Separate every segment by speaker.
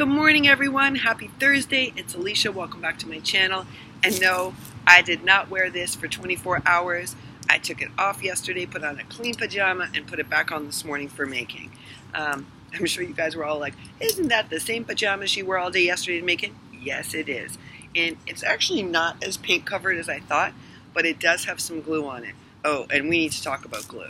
Speaker 1: Good morning, everyone. Happy Thursday. It's Alicia. Welcome back to my channel. And no, I did not wear this for 24 hours. I took it off yesterday, put on a clean pajama, and put it back on this morning for making. I'm sure you guys were all like, isn't that the same pajamas you wore all day yesterday to make it? Yes, it is. And it's actually not as paint covered as I thought, but it does have some glue on it. Oh, and we need to talk about glue.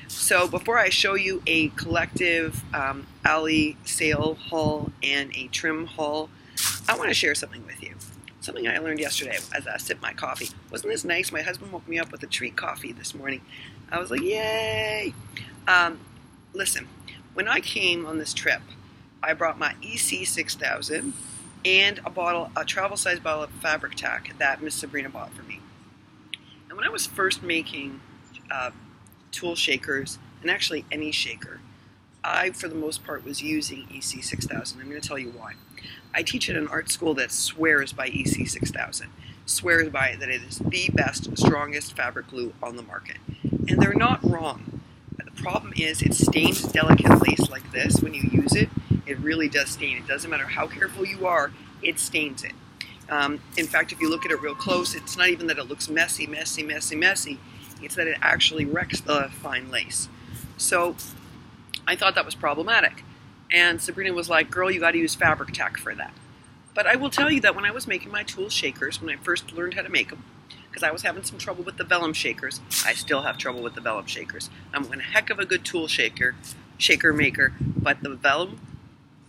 Speaker 1: So before I show you a collective Ali sale haul and a trim haul, I want to share something with you. Something I learned yesterday as I sipped my coffee. Wasn't this nice? My husband woke me up with a treat coffee this morning. I was like, yay! Listen, when I came on this trip, I brought my EC6000 and a travel-size bottle of Fabric Tac that Miss Sabrina bought for me. And when I was first making tool shakers, and actually any shaker, I, for the most part, was using EC6000. I'm going to tell you why. I teach at an art school that swears by EC6000, swears by it that it is the best, strongest fabric glue on the market. And they're not wrong. The problem is it stains delicate lace like this. When you use it, it really does stain. It doesn't matter how careful you are, it stains it. In fact, if you look at it real close, it's not even that it looks messy. It's that it actually wrecks the fine lace. So I thought that was problematic. And Sabrina was like, girl, you got to use Fabric Tac for that. But I will tell you that when I was making my tool shakers, when I first learned how to make them, because I was having some trouble with the vellum shakers, I still have trouble with the vellum shakers. I'm one heck of a good tool shaker maker, but the vellum,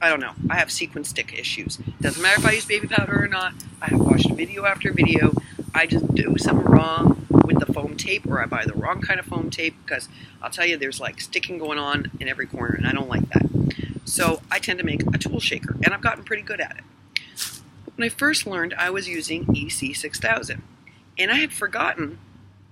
Speaker 1: I don't know. I have sequin stick issues. Doesn't matter if I use baby powder or not. I have watched video after video. I just do something wrong with the foam tape, or I buy the wrong kind of foam tape, because I'll tell you, there's like sticking going on in every corner, and I don't like that. So I tend to make a tool shaker, and I've gotten pretty good at it. When I first learned, I was using EC6000, and I had forgotten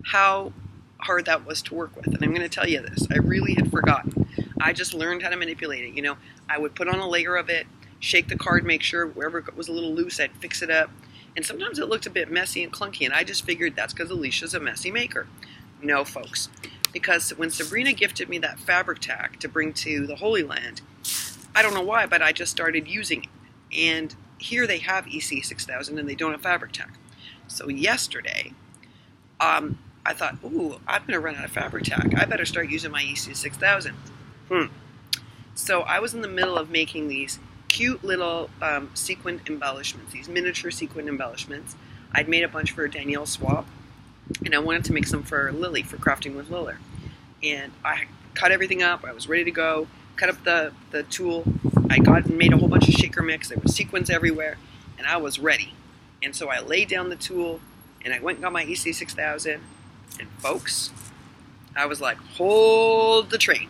Speaker 1: how hard that was to work with, and I'm going to tell you this. I really had forgotten. I just learned how to manipulate it. You know, I would put on a layer of it, shake the card, make sure wherever it was a little loose, I'd fix it up. And sometimes it looked a bit messy and clunky, and I just figured that's because Alicia's a messy maker. No, folks. Because when Sabrina gifted me that Fabric Tac to bring to the Holy Land, I don't know why, but I just started using it. And here they have EC6000 and they don't have Fabric Tac. So yesterday, I thought, ooh, I'm going to run out of Fabric Tac. I better start using my EC6000. So I was in the middle of making these cute little sequined embellishments, these miniature sequined embellishments. I'd made a bunch for Danielle's swap, and I wanted to make some for Lily, for Crafting with Liller. And I cut everything up. I was ready to go. Cut up the tool. I made a whole bunch of shaker mix. There were sequins everywhere, and I was ready. And so I laid down the tool, and I went and got my EC6000. And folks, I was like, hold the train.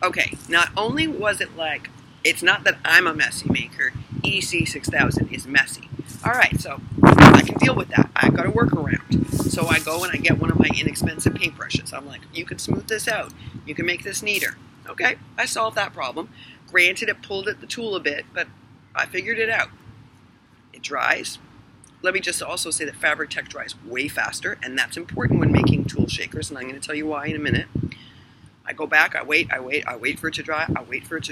Speaker 1: Okay, not only was it like, it's not that I'm a messy maker, EC6000 is messy. Alright, so I can deal with that. I've got a workaround. So I go and I get one of my inexpensive paintbrushes. I'm like, you can smooth this out. You can make this neater. Okay, I solved that problem. Granted, it pulled at the tool a bit, but I figured it out. It dries. Let me just also say that Fabric Tac dries way faster, and that's important when making tool shakers, and I'm going to tell you why in a minute. I go back, I wait for it to dry, I wait for it to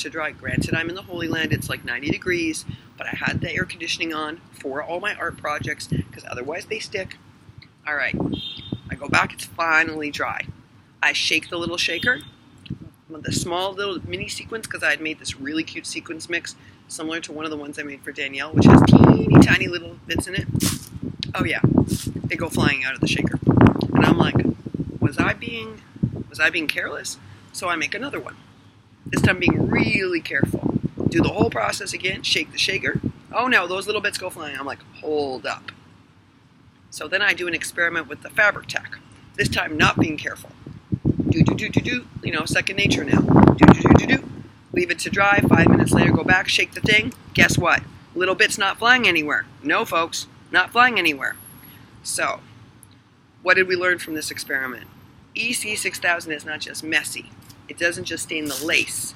Speaker 1: dry. Granted, I'm in the Holy Land, it's like 90 degrees, but I had the air conditioning on for all my art projects, because otherwise they stick. Alright, I go back, it's finally dry. I shake the little shaker, the small little mini sequins, because I had made this really cute sequins mix, similar to one of the ones I made for Danielle, which has teeny tiny little bits in it. Oh yeah, they go flying out of the shaker. And I'm like, was I being careless? So I make another one. This time being really careful. Do the whole process again, shake the shaker. Oh no, those little bits go flying. I'm like, hold up. So then I do an experiment with the Fabric Tac. This time not being careful. You know, second nature now. Leave it to dry, 5 minutes later go back, shake the thing. Guess what? Little bits not flying anywhere. No folks, not flying anywhere. So, what did we learn from this experiment? EC6000 is not just messy. It doesn't just stain the lace,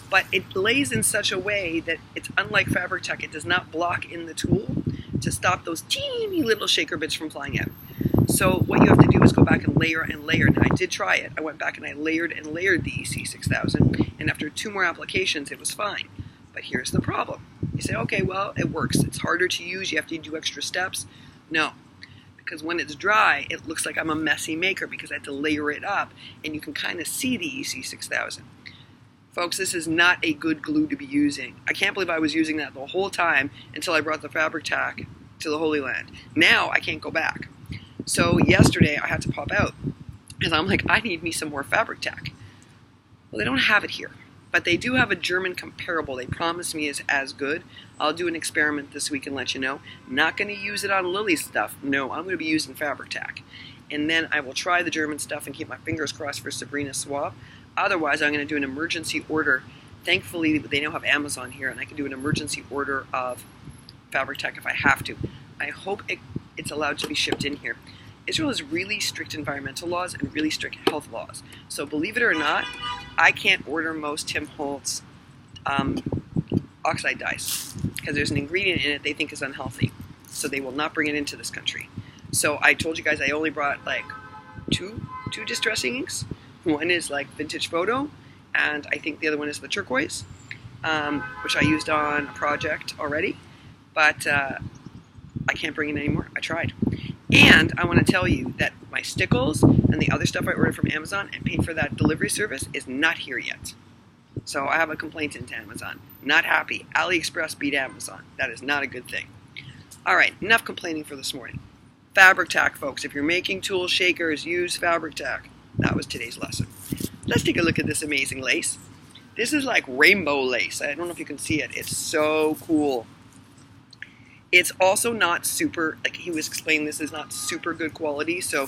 Speaker 1: but it lays in such a way that it's unlike Fabric Tac. It does not block in the tool to stop those teeny little shaker bits from flying out. So what you have to do is go back and layer and layer. And I did try it. I went back and I layered and layered the EC6000, and after 2 more applications, it was fine. But here's the problem. You say, okay, well, it works. It's harder to use. You have to do extra steps. No, because when it's dry, it looks like I'm a messy maker because I have to layer it up, and you can kind of see the EC6000. Folks, this is not a good glue to be using. I can't believe I was using that the whole time until I brought the Fabric Tac to the Holy Land. Now I can't go back. So yesterday I had to pop out because I'm like, I need me some more Fabric Tac. Well, they don't have it here, but they do have a German comparable. They promised me is as good. I'll do an experiment this week and let you know. Not going to use it on Lily's stuff. No, I'm going to be using Fabric Tac. And then I will try the German stuff and keep my fingers crossed for Sabrina's swap. Otherwise, I'm going to do an emergency order. Thankfully, they now have Amazon here, and I can do an emergency order of Fabric Tac if I have to. I hope it's allowed to be shipped in here. Israel has really strict environmental laws and really strict health laws. So believe it or not, I can't order most Tim Holtz oxide dyes because there's an ingredient in it they think is unhealthy. So they will not bring it into this country. So I told you guys I only brought like two distressing inks. One is like vintage photo, and I think the other one is the turquoise, which I used on a project already, but I can't bring in anymore. I tried. And I want to tell you that my stickles and the other stuff I ordered from Amazon and paid for that delivery service is not here yet. So I have a complaint into Amazon. Not happy. Aliexpress beat Amazon. That is not a good thing. All right, enough complaining for this morning. Fabric Tac, folks. If you're making tool shakers, use Fabric Tac. That was today's lesson. Let's take a look at this amazing lace. This is like rainbow lace. I don't know if you can see it. It's so cool. It's also not super, like he was explaining, this is not super good quality, so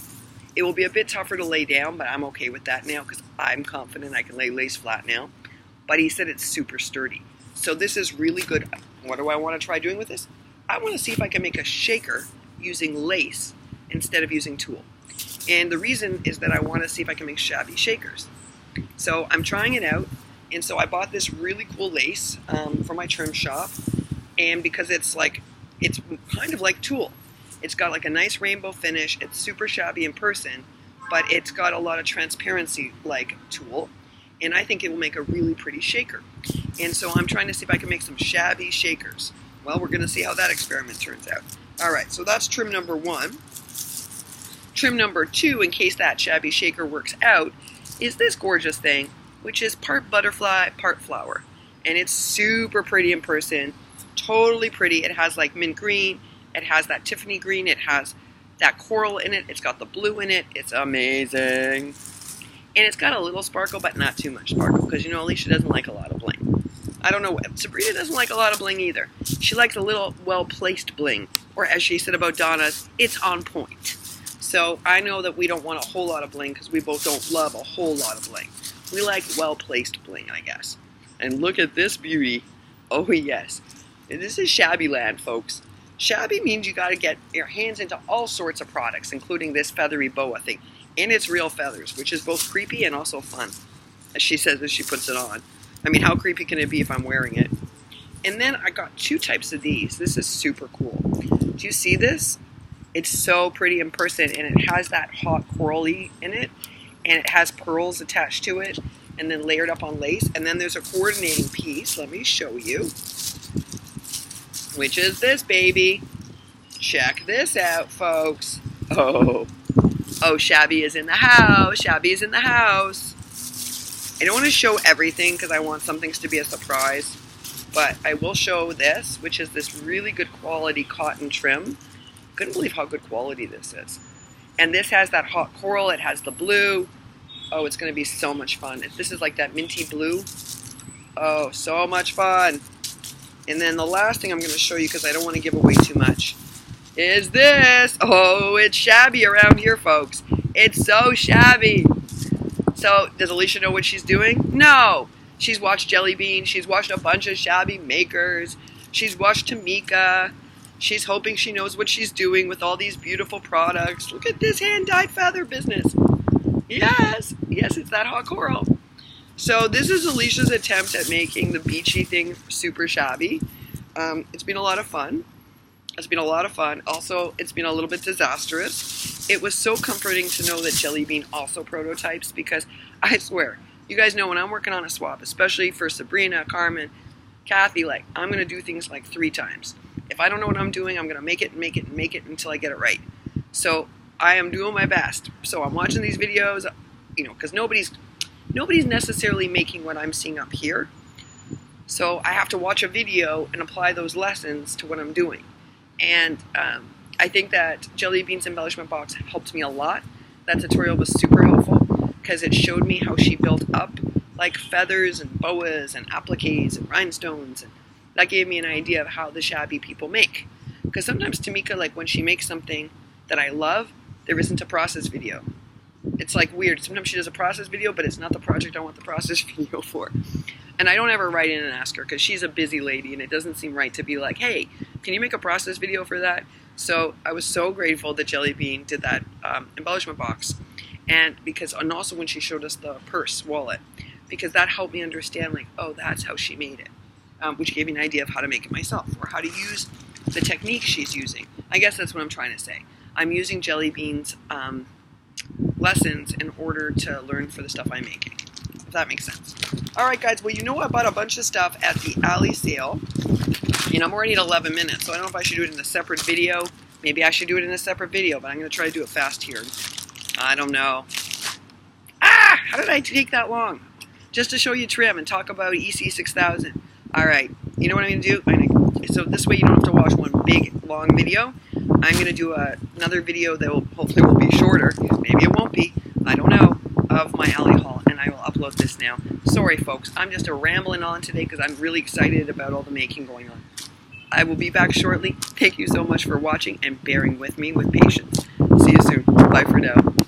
Speaker 1: it will be a bit tougher to lay down, but I'm okay with that now because I'm confident I can lay lace flat now. But he said it's super sturdy. So this is really good. What do I want to try doing with this? I want to see if I can make a shaker using lace instead of using tulle. And the reason is that I want to see if I can make shabby shakers. So I'm trying it out, and so I bought this really cool lace from my trim shop, and because it's kind of like tulle. It's got like a nice rainbow finish. It's super shabby in person, but it's got a lot of transparency like tulle, and I think it will make a really pretty shaker. And so I'm trying to see if I can make some shabby shakers. Well, we're going to see how that experiment turns out. All right, so that's trim number 1. Trim number 2, in case that shabby shaker works out, is this gorgeous thing, which is part butterfly, part flower. And it's super pretty in person, totally pretty. It has like mint green, it has that Tiffany green, it has that coral in it, it's got the blue in it, it's amazing. And it's got a little sparkle, but not too much sparkle, because you know Alicia doesn't like a lot of bling. I don't know, Sabrina doesn't like a lot of bling either. She likes a little well-placed bling, or as she said about Donna's, it's on point. So I know that we don't want a whole lot of bling because we both don't love a whole lot of bling. We like well-placed bling, I guess. And look at this beauty. Oh yes. And this is shabby land, folks. Shabby means you got to get your hands into all sorts of products, including this feathery boa thing. And it's real feathers, which is both creepy and also fun, as she says as she puts it on. I mean, how creepy can it be if I'm wearing it? And then I got 2 types of these. This is super cool. Do you see this? It's so pretty in person, and it has that hot coral-y in it, and it has pearls attached to it, and then layered up on lace. And then there's a coordinating piece. Let me show you. Which is this baby. Check this out, folks. Oh, Shabby is in the house. Shabby is in the house. I don't want to show everything because I want some things to be a surprise, but I will show this, which is this really good quality cotton trim. Couldn't believe how good quality this is. And this has that hot coral. It has the blue. Oh, it's going to be so much fun. This is like that minty blue. Oh, so much fun. And then the last thing I'm going to show you, because I don't want to give away too much, is this. Oh, it's shabby around here, folks. It's so shabby. So, does Alicia know what she's doing? No. She's watched Jelly Bean. She's watched a bunch of shabby makers. She's watched Tamika. She's hoping she knows what she's doing with all these beautiful products. Look at this hand-dyed feather business. Yes. Yes, it's that hot coral. So this is Alicia's attempt at making the beachy thing super shabby. It's been a lot of fun. Also, it's been a little bit disastrous. It was so comforting to know that Jelly Bean also prototypes, because I swear, you guys know when I'm working on a swap, especially for Sabrina, Carmen, Kathy, like, I'm going to do things like 3 times. If I don't know what I'm doing, I'm going to make it until I get it right. So I am doing my best. So I'm watching these videos, you know, because nobody's necessarily making what I'm seeing up here. So I have to watch a video and apply those lessons to what I'm doing. And I think that Jelly Bean's embellishment box helped me a lot. That tutorial was super helpful because it showed me how she built up like feathers and boas and appliques and rhinestones, and that gave me an idea of how the Shabby people make. Because sometimes Tamika, like when she makes something that I love, there isn't a process video. It's like weird. Sometimes she does a process video, but it's not the project I want the process video for. And I don't ever write in and ask her because she's a busy lady and it doesn't seem right to be like, hey, can you make a process video for that? So I was so grateful that Jelly Bean did that embellishment box. And also when she showed us the purse wallet, because that helped me understand, like, oh, that's how she made it, which gave me an idea of how to make it myself or how to use the technique she's using. I guess that's what I'm trying to say. I'm using Jelly Bean's lessons in order to learn for the stuff I'm making, if that makes sense. All right, guys, well, you know I bought a bunch of stuff at the Ali sale, and I'm already at 11 minutes, so I don't know if I should do it in a separate video. Maybe I should do it in a separate video, but I'm going to try to do it fast here. I don't know. How did I take that long? Just to show you trim and talk about EC6000. All right, you know what I'm going to do? So this way you don't have to watch one big, long video. I'm going to do another video that will hopefully will be shorter. Maybe it won't be. I don't know. Of my Ali haul, and I will upload this now. Sorry, folks. I'm just rambling on today because I'm really excited about all the making going on. I will be back shortly. Thank you so much for watching and bearing with me with patience. See you soon. Bye for now.